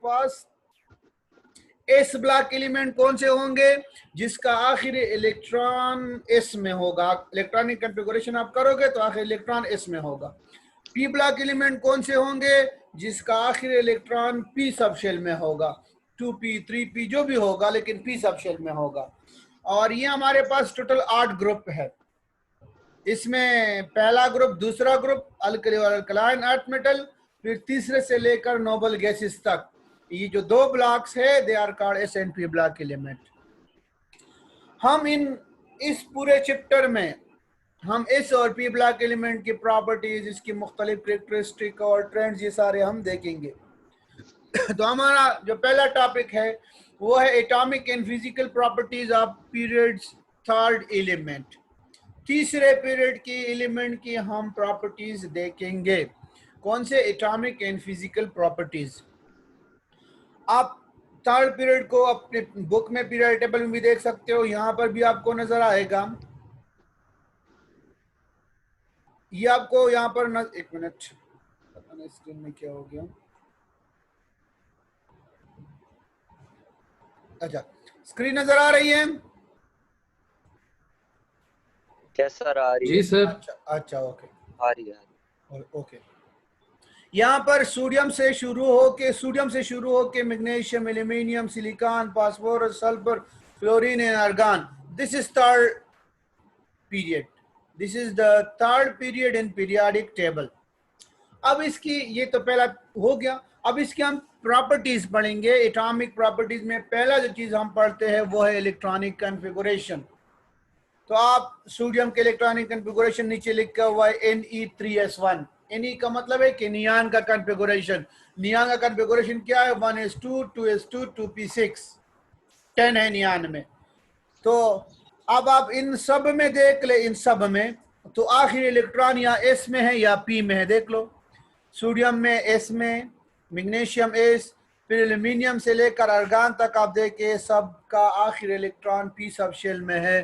पास S block element कौन से होंगे, जिसका आखिरी इलेक्ट्रॉन एस में होगा। इलेक्ट्रॉनिक कॉन्फ़िगरेशन आप करोगे तो आखिरी इलेक्ट्रॉन एस में होगा। पी ब्लॉक एलिमेंट कौन से होंगे, जिसका आखिरी इलेक्ट्रॉन पी सबशेल में होगा, 2p 3p जो भी होगा, लेकिन पी सबशेल में होगा। और ये हमारे पास टोटल 8 ग्रुप है। इसमें पहला ग्रुप, दूसरा ग्रुप अल्कली और अल्कलाइन अर्थ मेटल, फिर तीसरे से लेकर नोबल गैसेस तक, ये जो 2 ब्लॉक्स है they are called S and P block element. हम इस पूरे चैप्टर में हम एस और पी ब्लॉक एलिमेंट की प्रॉपर्टीज, इसकी मुख्तलिफ कैरेक्टरिस्टिक और ट्रेंड्स, ये सारे हम देखेंगे। तो हमारा जो पहला टॉपिक है वो है atomic and physical properties of periods third element. तीसरे पीरियड की एलिमेंट की हम प्रॉपर्टीज देखेंगे। कौन से? Atomic and physical properties. आप थर्ड पीरियड को अपने बुक में पीरियड टेबल में भी देख सकते हो, यहां पर भी आपको नजर आएगा। ये आपको यहां पर एक मिनट, पता नहीं स्क्रीन में क्या हो गया। अच्छा, स्क्रीन नजर आ रही है? क्या सर आ रही है? जी सर। अच्छा ओके, आ रही है। ओके। यहाँ पर सोडियम से शुरू होके magnesium, aluminium, silicon, phosphorus, sulphur, fluorine and argon. This is third period. This is the third period in periodic table. अब इसकी, ये तो पहला हो गया। अब इसकी हम प्रॉपर्टीज पढ़ेंगे। एटॉमिक प्रॉपर्टीज में पहला जो चीज हम पढ़ते हैं वो है इलेक्ट्रॉनिक कॉन्फ़िगरेशन। तो आप सोडियम के इलेक्ट्रॉनिक कॉन्फ़िगरेशन नीचे लिखा हुआ है Ne3S1। Ne का मतलब है कि नियान का कॉन्फ़िगरेशन। नियान का कॉन्फ़िगरेशन क्या है? 1s2 2s2 2p6 10 है नियान में। तो अब आप इन सब में देख ले, इन सब में तो आखिरी इलेक्ट्रॉन या एस में है या पी में है। देख लो, सोडियम में एस में, मैग्नीशियम एस, फिर एल्यूमिनियम से लेकर आर्गन तक आप देखें सबका आखिरी इलेक्ट्रॉन पी सब शेल में है।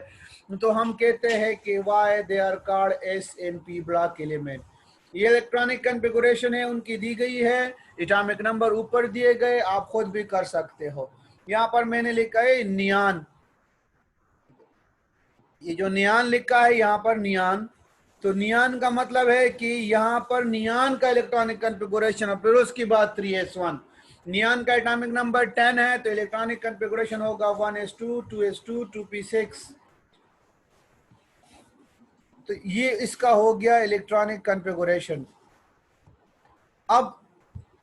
तो हम कहते हैं कि why they are called S and P block element. ये इलेक्ट्रॉनिक कॉन्फ़िगरेशन है उनकी दी गई है, एटॉमिक नंबर ऊपर दिए गए, आप खुद भी कर सकते हो। यहाँ पर मैंने लिखा है नियान, ये जो नियान लिखा है यहाँ पर नियान, तो नियान का मतलब है कि यहाँ पर नियान का इलेक्ट्रॉनिक कॉन्फ़िगरेशन और फिर उसकी बाद 3s1। नियान का एटॉमिक नंबर 10 है तो इलेक्ट्रॉनिक कॉन्फ़िगरेशन होगा 1s2 2s2 2p6। तो ये इसका हो गया इलेक्ट्रॉनिक कॉन्फ़िगरेशन। अब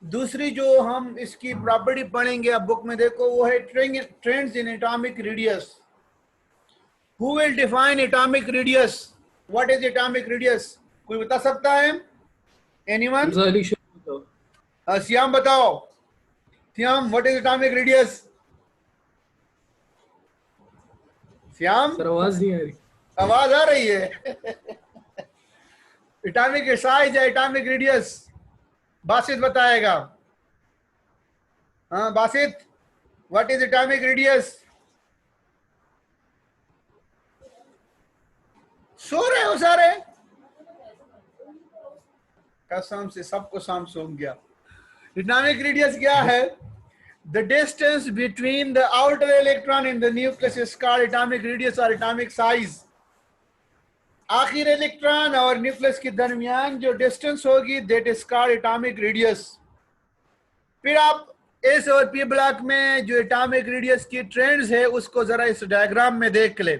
दूसरी जो हम इसकी प्रॉपर्टी पढ़ेंगे, अब बुक में देखो, वो है trends in atomic radius. Who will define atomic radius? What is atomic radius? कोई बता सकता है? Anyone? श्याम बताओ। Shyam, what is atomic radius? Shyam, sir आवाज नहीं आ रही। आवाज आ रही है? एटॉमिक साइज है एटॉमिक रेडियस, बासित बताएगा। हाँ Basit, what is atomic radius? सो रहे हो सारे? कसम से सबको शाम सो गया। एटॉमिक रेडियस क्या है? The distance between the outer electron in the nucleus is called atomic radius और एटॉमिक साइज। आखिर इलेक्ट्रॉन और न्यूक्लियस के दरमियान जो डिस्टेंस होगी that is called atomic radius. फिर आप एस और पी ब्लॉक में जो एटॉमिक रेडियस की ट्रेंड्स है उसको जरा इस डायग्राम में देख ले।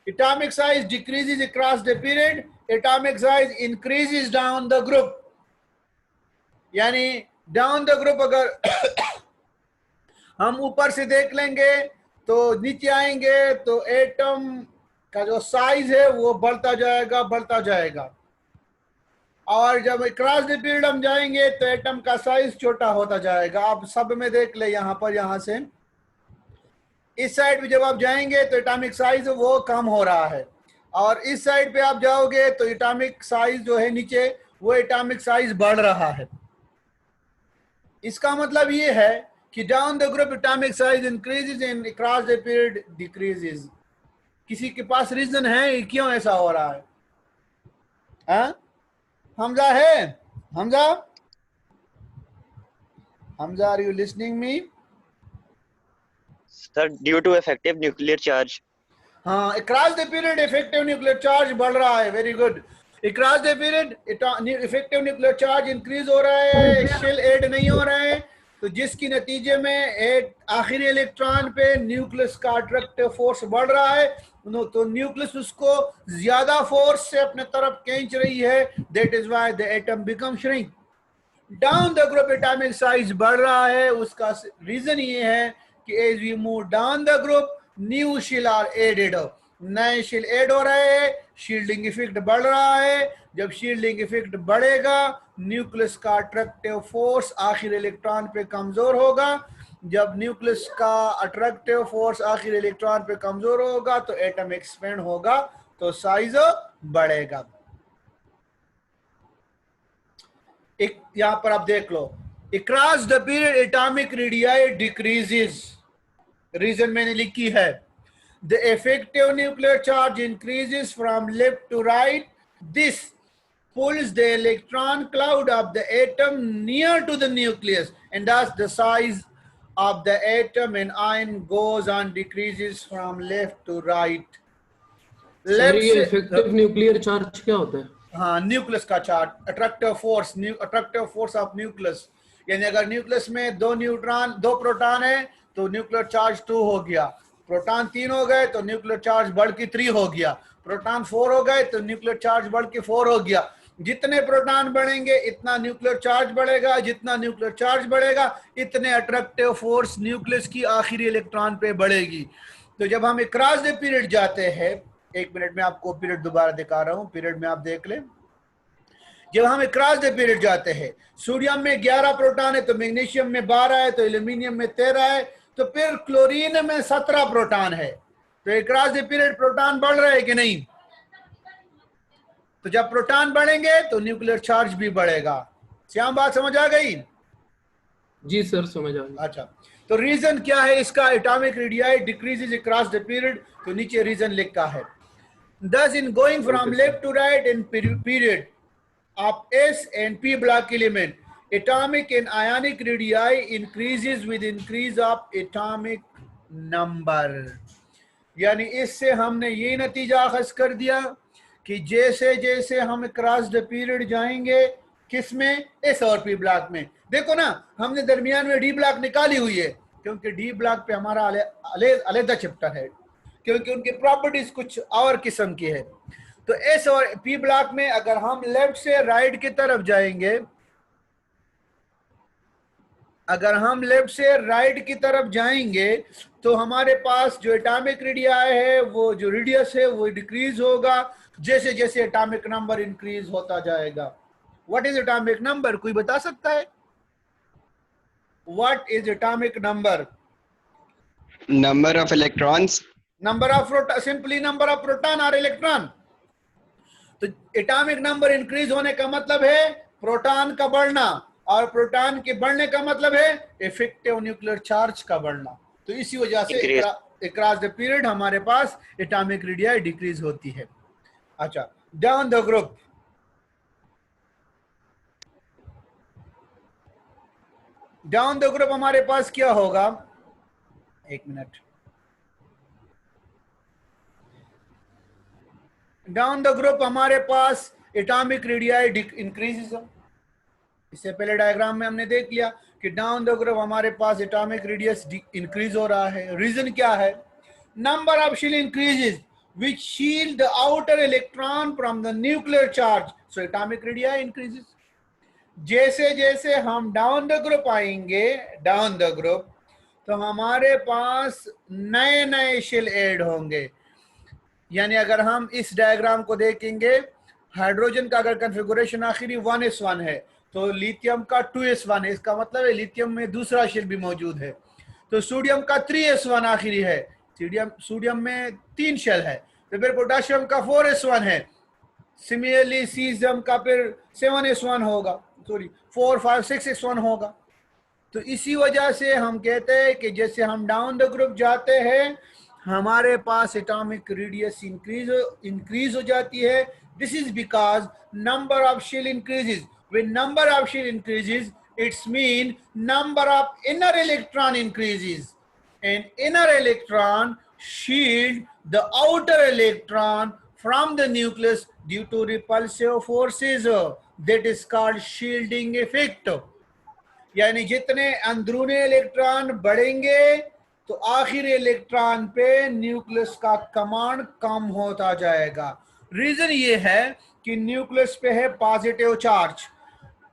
Atomic size decreases across the period, atomic size increases down the group। यानी down the group अगर हम ऊपर से देख लेंगे तो नीचे आएंगे तो एटम का जो साइज है वो बढ़ता जाएगा और जब क्रॉस द पीरियड हम जाएंगे तो एटम का साइज छोटा होता जाएगा। आप सब में देख ले, यहाँ पर, यहाँ से इस साइड पे जब आप जाएंगे तो एटॉमिक साइज वो कम हो रहा है और इस साइड पे आप जाओगे तो एटॉमिक साइज जो है नीचे वो एटॉमिक साइज बढ़ रहा है। इसका मतलब ये है कि down the group atomic size increases and across the period decreases. किसी के पास रीजन है क्यों ऐसा हो रहा है? हाँ हमजा है? Hamza Hamza, are you listening me? Sir, due to effective nuclear charge. हाँ, across the period effective nuclear charge बढ़ रहा है. Very good. Across the period effective nuclear charge increase हो रहा है, शेल ऐड नहीं हो रहा है, तो जिसकी नतीजे में आखिरी इलेक्ट्रॉन पे न्यूक्लियस का अट्रैक्टिव फोर्स बढ़ रहा है, तो न्यूक्लियस उसको ज्यादा फोर्स से अपने तरफ खींच रही है. That is why the atom become shrink. Down the group atomic size बढ़ रहा है. उसका रीजन ये है कि as we move down the group new shell are added. नए शेल ऐड हो रहे हैं, शील्डिंग इफेक्ट बढ़ रहा है. जब शील्डिंग इफेक्ट बढ़ेगा, न्यूक्लियस का अट्रैक्टिव फोर्स आखिरी इलेक्ट्रॉन पे कमजोर होगा. जब न्यूक्लियस का अट्रैक्टिव फोर्स आखिरी इलेक्ट्रॉन पे कमजोर होगा तो एटम एक्सपेंड होगा, तो साइज बढ़ेगा. एक यहां पर आप देख लो, across the period atomic radii decreases. Reason मैंने लिखी है. The effective nuclear charge increases from left to right. This pulls the electron cloud of the atom near to the nucleus, and thus the size of the atom and ion goes on decreases from left to right. Sir ये effective nuclear charge क्या होता है? हाँ, nucleus का charge, attractive force of nucleus. यानी अगर nucleus में दो प्रोटॉन है तो न्यूक्लियर चार्ज 2 हो गया. प्रोटॉन 3 हो गए तो न्यूक्लियर चार्ज बढ़ के 3 हो गया. प्रोटॉन 4 हो गए तो न्यूक्लियर चार्ज बढ़ के 4 हो गया. जितने प्रोटॉन बढ़ेंगे इतना न्यूक्लियर चार्ज बढ़ेगा, जितना न्यूक्लियर चार्ज बढ़ेगा इतने अट्रैक्टिव फोर्स न्यूक्लियस की आखिरी इलेक्ट्रॉन पे बढ़ेगी. तो जब हम क्रॉस द पीरियड जाते हैं, 1 मिनट में आपको पीरियड दोबारा दिखा रहा हूं, पीरियड में आप देख लें. जब हम क्रॉस द पीरियड जाते हैं, सोडियम में 11 प्रोटॉन है तो मैग्नीशियम में 12 है, तो एल्यूमिनियम में 13 है, तो फिर क्लोरीन में 17 प्रोटॉन है. तो क्रॉस द पीरियड प्रोटॉन बढ़ रहे हैं कि नहीं? तो जब प्रोटॉन बढ़ेंगे तो न्यूक्लियर चार्ज भी बढ़ेगा. श्याम, बात समझ आ गई? जी सर, समझ आ गई. अच्छा, तो रीजन क्या है इसका? Atomic radii decreases across the period. तो नीचे रीजन लिखा है. Thus, in going from left to right in period of S and P block element, atomic and ionic radii increases with increase of atomic number. यानी इससे हमने ये नतीजा अखज़ कर दिया कि जैसे जैसे हम क्रॉस द पीरियड जाएंगे, किसमें? एस और पी ब्लॉक में. देखो ना, हमने दरमियान में डी ब्लॉक निकाली हुई है क्योंकि डी ब्लॉक पे हमारा अलग चैप्टर है, क्योंकि उनकी प्रॉपर्टीज कुछ और किस्म की है. तो एस और पी ब्लॉक में अगर हम लेफ्ट से राइट की तरफ जाएंगे, अगर हम लेफ्ट से राइट की तरफ जाएंगे तो हमारे पास जो एटॉमिक रेडियाई है, वो जो रेडियस है वो डिक्रीज होगा जैसे जैसे एटॉमिक नंबर इंक्रीज होता जाएगा. What is atomic number? कोई बता सकता है? What is atomic number? Number of electrons. Number of proton, simply number of proton और इलेक्ट्रॉन. तो एटॉमिक नंबर इंक्रीज होने का मतलब है प्रोटॉन का बढ़ना, और प्रोटॉन के बढ़ने का मतलब है इफेक्टिव न्यूक्लियर चार्ज का बढ़ना. तो इसी वजह से अक्रॉस द पीरियड हमारे पास एटॉमिक रेडियाई डिक्रीज होती है. अच्छा, down the group. Down the group हमारे पास क्या होगा? 1 मिनट. डाउन द ग्रुप हमारे पास एटॉमिक रेडियाई इंक्रीजेस. इससे पहले डायग्राम में हमने देख लिया कि डाउन द ग्रुप हमारे पास एटॉमिक रेडियस इंक्रीज हो रहा है. रीजन क्या है? Number of shell increases which shield the outer electron from the nuclear charge, so atomic radii increases. जैसे जैसे हम डाउन द ग्रुप आएंगे, डाउन द ग्रुप, तो हमारे पास नए नए शेल ऐड होंगे. यानी अगर हम इस डायग्राम को देखेंगे, हाइड्रोजन का अगर कन्फिगुरेशन आखिरी 1s1 है तो लिथियम का 2s1 है. इसका मतलब है लिथियम में दूसरा शेल भी मौजूद है. तो सोडियम का 3s1 आखिरी है. सोडियम में 3 शेल है. तो फिर पोटाशियम का 4s1 है. सिमिलरली सीजियम का फिर 7s1 होगा, सॉरी 4, 5, 6s1 होगा. तो इसी वजह से हम कहते हैं कि जैसे हम डाउन द ग्रुप जाते हैं हमारे पास एटॉमिक रेडियस इंक्रीज हो जाती है. This is because number of shell increases. When number of shell increases, It's mean number of inner electron increases, and inner electron shield the outer electron from the nucleus due to repulsive forces. That is called shielding effect. यानी जितने अंदरूनी electron बढ़ेंगे तो आखिरी electron पे nucleus का command कम होता जाएगा. रीजन ये है कि न्यूक्लियस पे है पॉजिटिव चार्ज,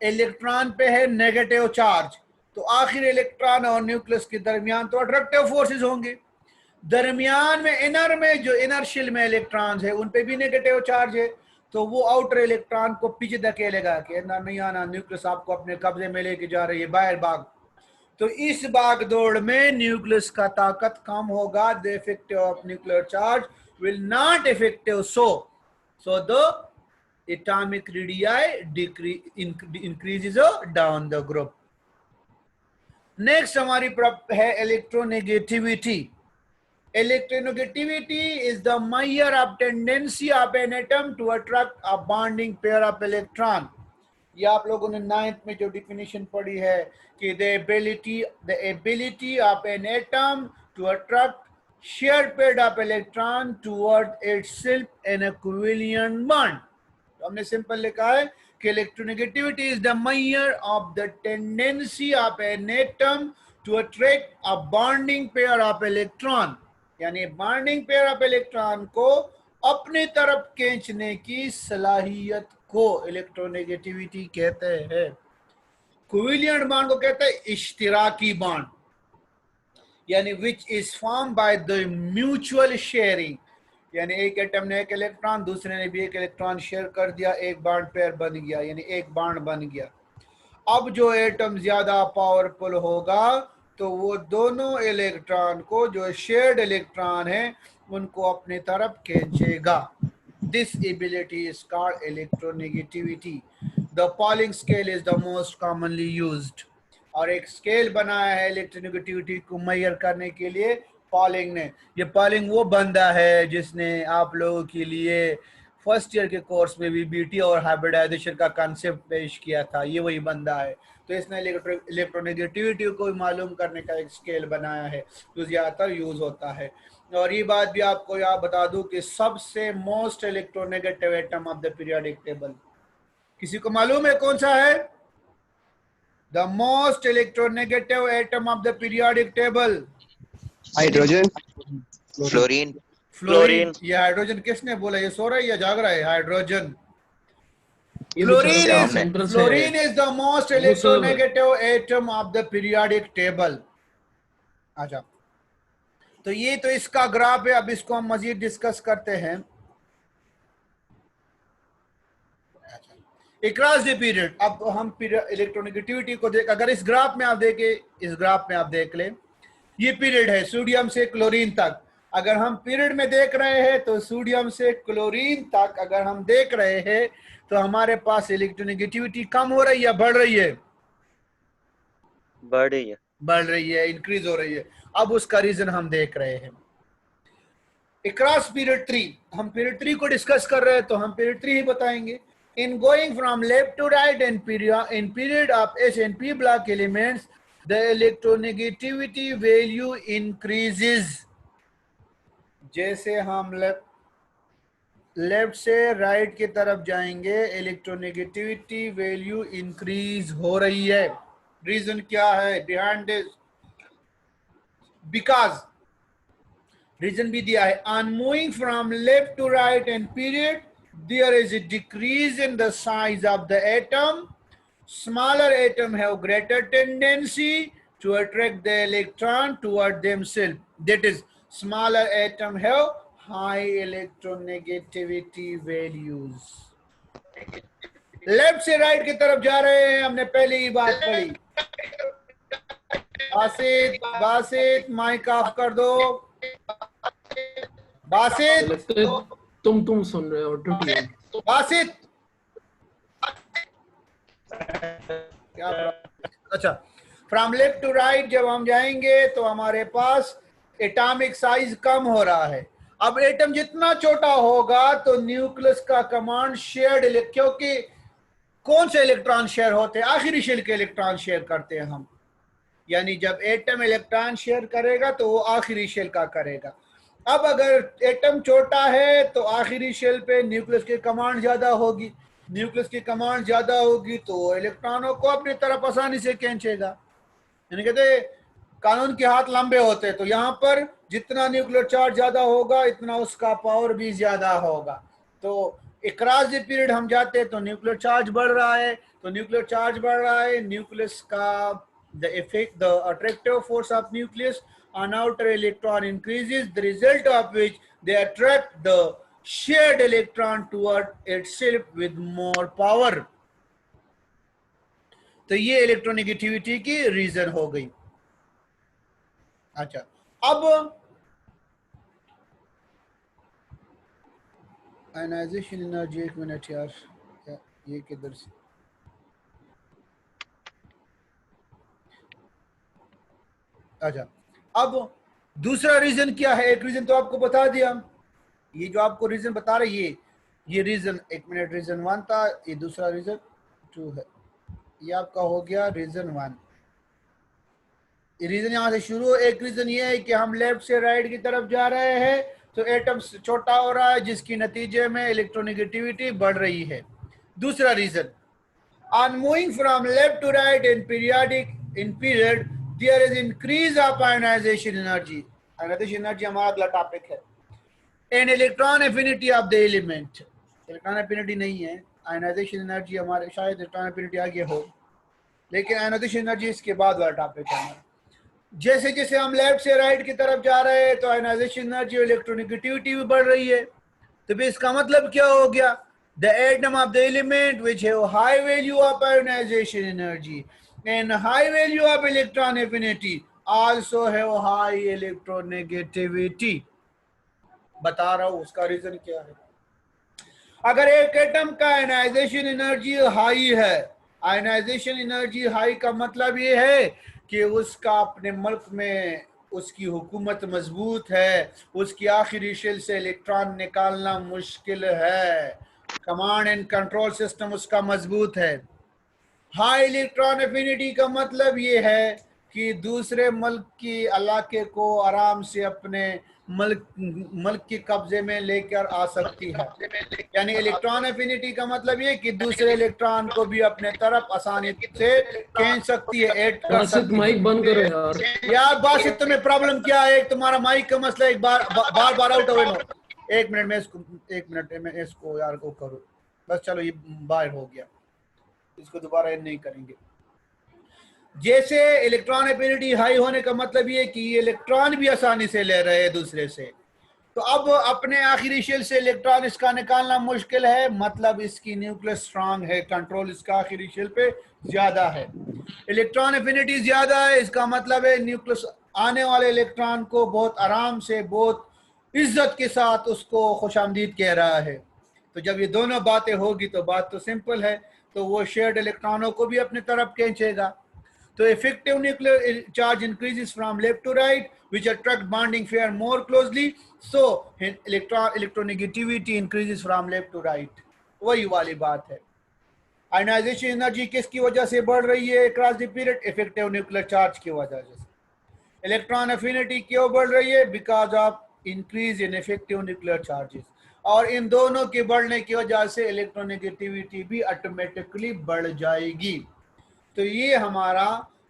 इलेक्ट्रॉन पे है नेगेटिव चार्ज, तो आखिरी इलेक्ट्रॉन और न्यूक्लियस के दरमियान तो अट्रैक्टिव फोर्सेस होंगे. दरमियान में इनर में जो इनर शेल में इलेक्ट्रॉन्स है उन पे भी नेगेटिव चार्ज है, तो वो आउटर इलेक्ट्रॉन को पीछे धकेलेगा कि अंदर नहीं आना, न्यूक्लियस आपको अपने कब्जे में लेके जा रही है, बाहर भाग. तो इस भाग दौड़ में न्यूक्लियस का ताकत कम होगा. The effect of nuclear charge will not effective, so the atomic radii increases down the group. Next हमारी है electronegativity. Electronegativity is the measure of tendency of an atom to attract a bonding pair of electron. ये आप लोगों ने 9th में जो definition पढ़ी है कि the ability of an atom to attract shared pair of electron toward itself in a covalent bond. तो हमने सिंपल लिखा है कि electronegativity is the measure of the tendency of an atom to attract a bonding pair of electron. यानी bonding pair of electron को अपनी तरफ खींचने की सलाहियत को इलेक्ट्रोनेगेटिविटी कहते हैं. कोवेलेंट बॉन्ड को कहते हैं इश्तिराकी बॉन्ड, यानी which is form by the mutual sharing. यानी एक एटम ने एक इलेक्ट्रॉन, दूसरे ने भी एक इलेक्ट्रॉन शेयर कर दिया, एक बॉन्ड पेयर बन गया, यानी एक बॉन्ड बन गया. अब जो एटम ज्यादा पावरफुल होगा तो वो दोनों इलेक्ट्रॉन को, जो शेयर्ड इलेक्ट्रॉन है, उनको अपनी तरफ खींचेगा. This ability is called electronegativity. The polling scale is the most commonly used. और एक स्केल बनाया है इलेक्ट्रोनेगेटिविटी को मेजर करने के लिए पॉलिंग ने. ये पॉलिंग वो बंदा है जिसने आप लोगों के लिए फर्स्ट ईयर के कोर्स में भी बीटी और हाइब्रिडाइजेशन का कॉन्सेप्ट पेश किया था. ये वही बंदा है. तो इसने इलेक्ट्रोनेगेटिविटी को मालूम करने का एक स्केल बनाया है जो ज्यादातर यूज होता है. और ये बात भी आपको याद बता दूं कि सबसे most electronegative atom of the periodic table किसी को मालूम है कौन सा है? The most electronegative atom of the periodic table. Hydrogen. Fluorine. ये हाइड्रोजन किसने बोला? ये सो रहा है या जाग रहा है? हाइड्रोजन. ये Fluorine is the most electronegative atom of the periodic table. अच्छा, तो ये तो इसका ग्राफ है. अब इसको हम मजीद डिस्कस करते हैं. Across the period, अब हम इलेक्ट्रोनेगेटिविटी को देख, अगर इस ग्राफ में आप देखें, इस ग्राफ में आप देख लें, ये पीरियड है सोडियम से क्लोरीन तक. अगर हम पीरियड में देख रहे हैं तो सोडियम से क्लोरीन तक अगर हम देख रहे हैं तो हमारे पास इलेक्ट्रोनेगेटिविटी कम हो रही है, बढ़ रही है? बढ़ रही है, इंक्रीज हो रही है. अब उसका रीजन हम देख रहे हैं. अक्रॉस पीरियड 3, हम पीरियड 3 को डिस्कस कर रहे हैं तो हम पीरियड 3 ही बताएंगे. In going from left to right in period of S and P block elements the electronegativity value increases. जैसे हम लेफ्ट से राइट की तरफ जाएंगे इलेक्ट्रोनेगेटिविटी वैल्यू इंक्रीज हो रही है. रीजन क्या है बिहाइंड दिस? बिकॉज रीजन भी दिया है. On moving from left to right in period there is a decrease in the size of the atom. Smaller atom have greater tendency to attract the electron toward themself. That is smaller atom have high electronegativity values. Left से right की तरफ जा रहे हैं, हमने पहले ही बात पढ़ी. बासित माइक ऑफ कर दो. बासित तुम सुन रहे हो? बासित क्या? अच्छा, फ्रॉम लेफ्ट टू राइट जब हम जाएंगे तो हमारे पास एटॉमिक साइज कम हो रहा है. अब एटम जितना छोटा होगा तो न्यूक्लियस का कमांड शेयर्ड, क्योंकि कौन से इलेक्ट्रॉन शेयर होते हैं? आखिरी शेल के इलेक्ट्रॉन शेयर करते हैं हम, यानी जब एटम इलेक्ट्रॉन शेयर करेगा तो वो आखिरी शेल का करेगा। अब अगर एटम छोटा है तो आखिरी शेल पे न्यूक्लियस की कमांड ज्यादा होगी, न्यूक्लियस की कमांड ज्यादा होगी तो इलेक्ट्रॉनों को अपनी तरफ आसानी से खींचेगा। यानी कहते कानून के हाथ लंबे होते हैं, तो यहाँ पर जितना न्यूक्लियर चार्ज ज्यादा होगा इतना उसका पावर भी ज्यादा होगा। तो अक्रॉस द पीरियड हम जाते हैं तो न्यूक्लियर चार्ज बढ़ रहा है, तो न्यूक्लियर चार्ज बढ़ रहा है, न्यूक्लियस का the effect, the attractive force of nucleus on outer electron increases, the result of which they attract the shared electron toward itself with more power. तो ये इलेक्ट्रोनेगेटिविटी की रीजन हो गई। अच्छा, अब आयनाइजेशन एनर्जी, एक मिनट यार, ये किधर से, अच्छा अब दूसरा रीजन क्या है? एक रीजन तो आपको बता दिया, ये जो आपको रीजन बता रहे ये रीजन, एक मिनट, रीजन 1 था, ये दूसरा रीजन 2 है, ये आपका हो गया रीजन 1। ये रीजन यहां से शुरू, एक रीजन ये है कि हम लेफ्ट से राइट की तरफ जा रहे हैं तो एटम छोटा हो रहा है जिसकी नतीजे में इलेक्ट्रोनेगेटिविटी बढ़ रही है। दूसरा reason, on moving from left to right in period there is increase of ionization energy. Ionization energy हमारा अगला टॉपिक है। and electron affinity of the element, electron affinity नहीं है, आयनाइजेशन एनर्जी हमारे, शायद इलेक्ट्रॉन एफिनिटी आगे हो, लेकिन आयनाइजेशन एनर्जी इसके बाद वाला टॉपिक है हमारा। जैसे जैसे हम लेफ्ट से राइट की तरफ जा रहे हैं तो आयनाइजेशन एनर्जी और इलेक्ट्रोनेगेटिविटी भी बढ़ रही है। तो भी इसका मतलब क्या हो गया? The atom of the element which have high value of ionization energy and high value of electron affinity also have high electronegativity. बता रहा हूं उसका रीजन क्या है। अगर एक एटम का आयनाइजेशन एनर्जी हाई है, आयनाइजेशन एनर्जी हाई का मतलब ये है कि उसका अपने मुल्क में उसकी हुकूमत मजबूत है, उसकी आखिरी शेल से इलेक्ट्रॉन निकालना मुश्किल है, कमांड एंड कंट्रोल सिस्टम उसका मजबूत है। हाई इलेक्ट्रॉन एफिनिटी का मतलब ये है कि दूसरे मुल्क की इलाके को आराम से अपने मुल्क के कब्जे में लेकर आ सकती है। यानी इलेक्ट्रॉन एफिनिटी का मतलब ये कि दूसरे इलेक्ट्रॉन को भी अपने तरफ आसानी से खींच सकती है, ऐड कर सकती है। माइक बंद करो यार बासित तुम्हें प्रॉब्लम क्या है? एक तुम्हारा माइक का मसला, एक बार आउट हो। एक मिनट में इसको यार को करो बस, चलो ये बाहर हो गया, इसको दोबारा नहीं करेंगे। जैसे इलेक्ट्रॉन एफिनिटी हाई होने का मतलब ये कि ये इलेक्ट्रॉन भी आसानी से ले रहे हैं दूसरे से, तो अब अपने आखिरी शेल से इलेक्ट्रॉन इसका निकालना मुश्किल है, मतलब इसकी न्यूक्लियस स्ट्रांग है, कंट्रोल इसका आखिरी शेल पे ज्यादा है। इलेक्ट्रॉन एफिनिटी ज्यादा है, इसका मतलब है न्यूक्लियस आने वाले इलेक्ट्रॉन को बहुत आराम से, बहुत इज्जत के साथ उसको खुशामदीद कह रहा है। तो जब ये दोनों बातें होगी तो बात तो सिंपल है, तो वो शेयर्ड इलेक्ट्रॉनों को भी अपनी तरफ खींचेगा। तो effective nuclear charge increases from left to right which attract bonding pair more closely, so electronegativity increases from left to right। वही वाली बात है। आयनाइजेशन एनर्जी किसकी वजह से बढ़ रही है across the period? Effective nuclear charge की वजह से। इलेक्ट्रॉन एफिनिटी क्यों बढ़ रही है? Because of increase in effective nuclear charges, और इन दोनों के बढ़ने की वजह से इलेक्ट्रोनेगेटिविटी भी ऑटोमेटिकली बढ़ जाएगी। तो ये हमारा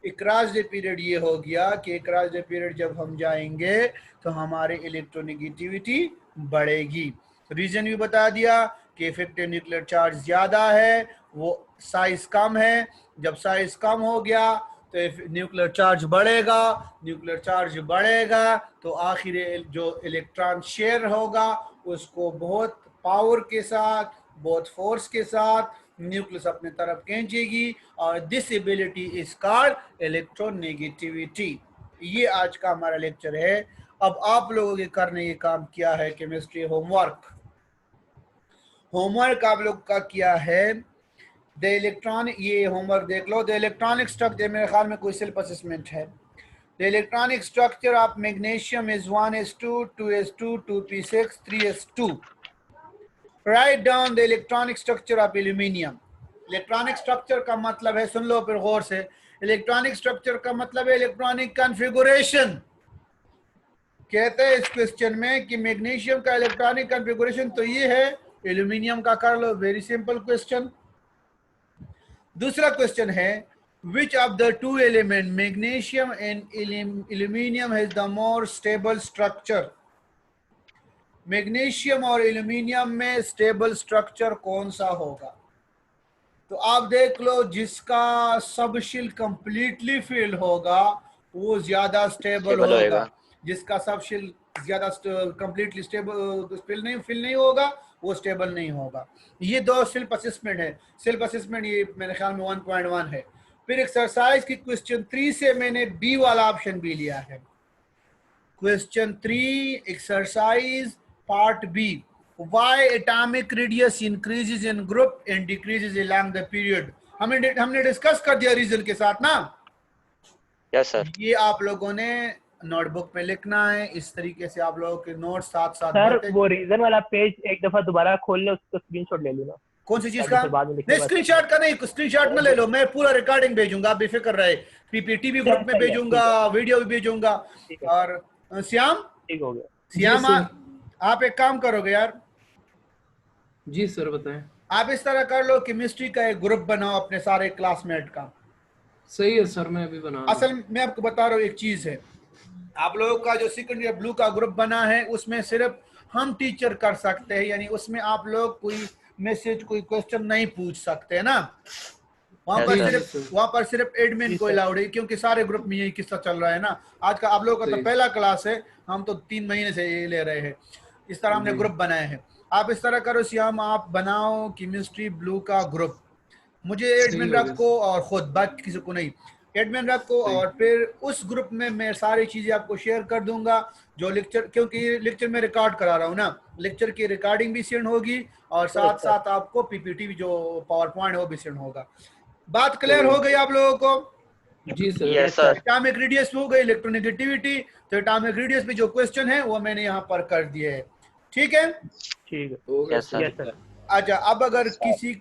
अक्रॉस द पीरियड ये हो गया कि अक्रॉस द पीरियड जब हम जाएंगे तो हमारे इलेक्ट्रोनेगेटिविटी बढ़ेगी। रीजन भी बता दिया कि इफेक्टिव न्यूक्लियर चार्ज ज्यादा है, वो साइज कम है, जब साइज कम हो गया तो न्यूक्लियर चार्ज बढ़ेगा, न्यूक्लियर चार्ज बढ़ेगा तो आखिर जो इलेक्ट्रॉन शेयर होगा उसको बहुत पावर के साथ, बहुत फोर्स के साथ न्यूक्लियस अपने तरफ खींचेगी, और this ability is called electronegativity. ये आज का हमारा लेक्चर है। अब आप लोगों के करने ये काम किया है केमिस्ट्री होमवर्क आप लोग का किया है द इलेक्ट्रॉन, ये होमवर्क देख लो। द इलेक्ट्रॉनिक स्ट्रक्चर, मेरे ख्याल में कोई सेल्फ असेसमेंट है। The electronic structure of magnesium is 1s2 2s2 2p6 3s2। Write down the electronic structure of aluminium। Electronic structure का मतलब है, सुन लो फिर गौर से, इलेक्ट्रॉनिक स्ट्रक्चर का मतलब है इलेक्ट्रॉनिक कॉन्फ़िगरेशन। कहते हैं इस क्वेश्चन में कि मैग्नीशियम का इलेक्ट्रॉनिक कॉन्फ़िगरेशन तो ये है, एल्यूमिनियम का कर लो, वेरी सिंपल क्वेश्चन। दूसरा क्वेश्चन है, which of the two element magnesium and aluminium has the more stable structure? Magnesium और एल्यूमिनियम में स्टेबल स्ट्रक्चर कौन सा होगा? तो आप देख लो, जिसका सबशिल कंप्लीटली फिल होगा वो ज्यादा स्टेबल Stable होगा, होएगा। जिसका सबशिल ज्यादा कंप्लीटली स्टेबल फिल नहीं होगा वो स्टेबल नहीं होगा। ये दो सेल्फ असेसमेंट है। सेल्फ असेसमेंट ये मेरे ख्याल में 1.1 है। फिर एक्सरसाइज की क्वेश्चन 3 से मैंने बी वाला ऑप्शन भी लिया है। Question 3 exercise part B, why atomic radius increases in group and decreases along the period? हमने डिस्कस कर दिया रीजन के साथ ना। Yes, sir. ये आप लोगों ने नोटबुक में लिखना है, इस तरीके से आप लोगों के नोट साथ साथ सर वो रीजन वाला पेज एक दफा दोबारा खोल ले, उसको स्क्रीनशॉट ले लेना। कौन सी चीज ताकि का? फिर बाद में लिखने नहीं, के बाद- स्क्रीनशॉट का नहीं, स्क्रीनशॉट ना ले लो, मैं पूरा रिकॉर्डिंग भेजूंगा, आप बेफिक्र रहे। पीपीटी भी ग्रुप में ठीक है, भेजूंगा, वीडियो भी भेजूंगा। ठीक है। और श्याम, ठीक हो गया। श्याम जी सर। आप एक काम करोगे यार, जी सर बताएं। आप इस तरह कर लो, केमिस्ट्री का एक ग्रुप बनाओ अपने सारे क्लासमेट का। सही है सर, मैं अभी बना रहा हूं। असल मैं आपको बता रहा हूँ एक चीज है, आप लोगों का जो सेकंड ईयर ब्लू का ग्रुप बना है उसमें सिर्फ हम टीचर कर सकते हैं, यानी उसमें आप लोग कोई मैसेज कोई क्वेश्चन नहीं पूछ सकते ना। वहां पर Yes, sir. सिर्फ एडमिन को अलाउड है, क्योंकि सारे ग्रुप में यही किस्सा चल रहा है ना। आज का आप लोगों का तो सही। पहला क्लास है, हम तो 3 महीने से ये ले रहे हैं। इस तरह हमने जी। ग्रुप बनाए हैं। आप इस तरह करो श्याम, आप बनाओ केमिस्ट्री ब्लू का ग्रुप, मुझे एडमिन सही होगा। रखो और खुद, बाकी किसी को नहीं, एडमिन रखो। सही। और फिर उस ग्रुप में मैं सारी चीजें आपको शेयर कर दूंगा जो लेक्चर, क्योंकि लेक्चर में रिकॉर्ड करा रहा हूँ ना, लेक्चर की रिकॉर्डिंग भी सेंड होगी और साथ साथ आपको पीपीटी भी जो पावर पॉइंट है वो भी सेंड होगा। बात क्लियर हो गई आप लोगों को? जी sir. Yes, sir. Atomic radius हो गई, इलेक्ट्रोनेगेटिविटी, तो एटॉमिक रेडियस पे जो क्वेश्चन है वो मैंने यहाँ पर कर दिए है। ठीक है, ठीक है। हो गया Yes, sir. Yes sir. अच्छा अब अगर किसी